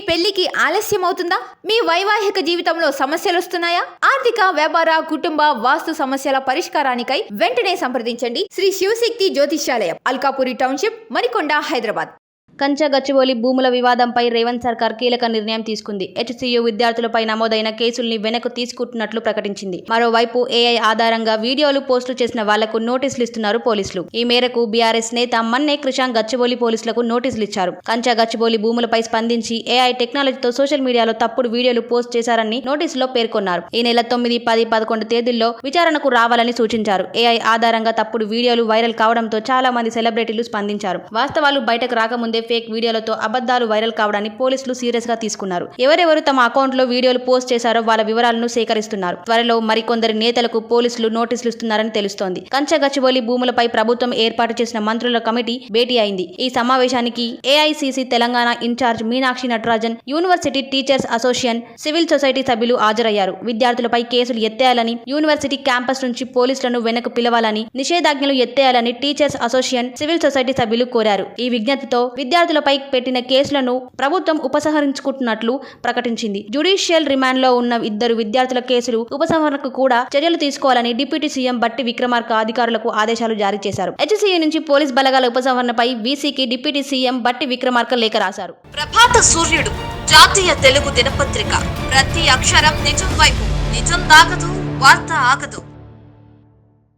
పెళ్లికి ఆలస్యం అవుతుందా? మీ వైవాహిక జీవితంలో సమస్యలు వస్తున్నాయా? ఆర్థిక, వ్యాపార, కుటుంబ, వాస్తు సమస్యల పరిష్కారానికై వెంటనే సంప్రదించండి శ్రీ శివశక్తి జ్యోతిష్యాలయం, అల్కాపురి టౌన్షిప్, మణికొండ, హైదరాబాద్. కంచ గచ్చిబౌలి భూముల వివాదంపై రేవంత్ సర్కార్ కీలక నిర్ణయం తీసుకుంది. హెచ్సీయూ విద్యార్థులపై నమోదైన కేసుల్ని వెనక్కు తీసుకుంటున్నట్లు ప్రకటించింది. మరోవైపు ఏఐ ఆధారంగా వీడియోలు పోస్టు చేసిన వాళ్లకు నోటీసులు ఇస్తున్నారు పోలీసులు. ఈ మేరకు బీఆర్ఎస్ నేత మన్నే క్రిషాంక్ గచ్చిబౌలి పోలీసులకు నోటీసులు ఇచ్చారు. కంచ గచ్చిబౌలి భూములపై స్పందించి ఏఐ టెక్నాలజీతో సోషల్ మీడియాలో తప్పుడు వీడియోలు పోస్ట్ చేశారని నోటీసులో పేర్కొన్నారు. ఈ నెల 9, 10, 11 తేదీల్లో విచారణకు రావాలని సూచించారు. ఏఐ ఆధారంగా తప్పుడు వీడియోలు వైరల్ కావడంతో చాలా మంది సెలబ్రిటీలు స్పందించారు. వాస్తవాలు బయటకు రాకముందే ఫేక్ వీడియోలతో అబద్ధాలు వైరల్ కావడాన్ని పోలీసులు సీరియస్ గా తీసుకున్నారు. ఎవరెవరు తమ అకౌంట్ లో వీడియోలు పోస్ట్ చేశారో వాళ్ళ వివరాలను సేకరిస్తున్నారు. త్వరలో మరికొందరి నేతలకు పోలీసులు నోటీసులు ఇస్తున్నారని తెలుస్తోంది. కంచ గచ్చిబౌలి భూములపై ప్రభుత్వం ఏర్పాటు చేసిన మంత్రుల కమిటీ భేటీ అయింది. ఈ సమావేశానికి AICC Telangana incharge Meenakshi Natarajan, university teachers association, civil society సభ్యులు హాజరయ్యారు. విద్యార్థులపై కేసులు ఎత్తేయాలని, యూనివర్సిటీ క్యాంపస్ నుంచి పోలీసులను వెనక్కు పిలవాలని, నిషేధాజ్ఞలు ఎత్తేయాలని టీచర్స్ అసోసియేషన్, సివిల్ సొసైటీ సభ్యులు కోరారు. ఈ విజ్ఞప్తితో విద్యార్థులపై పెట్టిన కేసులను ప్రభుత్వం ఉపసంహరించుకుంటున్నట్లు ప్రకటించింది. జ్యుడిషియల్ రిమాండ్ లో ఉన్న 2 విద్యార్థుల కేసులు ఉపసంహరణకు కూడా చర్యలు తీసుకోవాలని డిప్యూటీ సీఎం బట్టి విక్రమార్క అధికారులకు ఆదేశాలు జారీ చేశారు. హెచ్సీయూ నుంచి పోలీస్ బలగాల ఉపసంహరణపై వీసీకి డిప్యూటీ సీఎం బట్టి విక్రమార్క లేఖ రాశారు. ప్రభాత సూర్యుడు జాతీయ తెలుగు దినపత్రిక. ప్రతి అక్షరం నిజం వైపు. నిజం దాగదు, వార్త ఆగదు.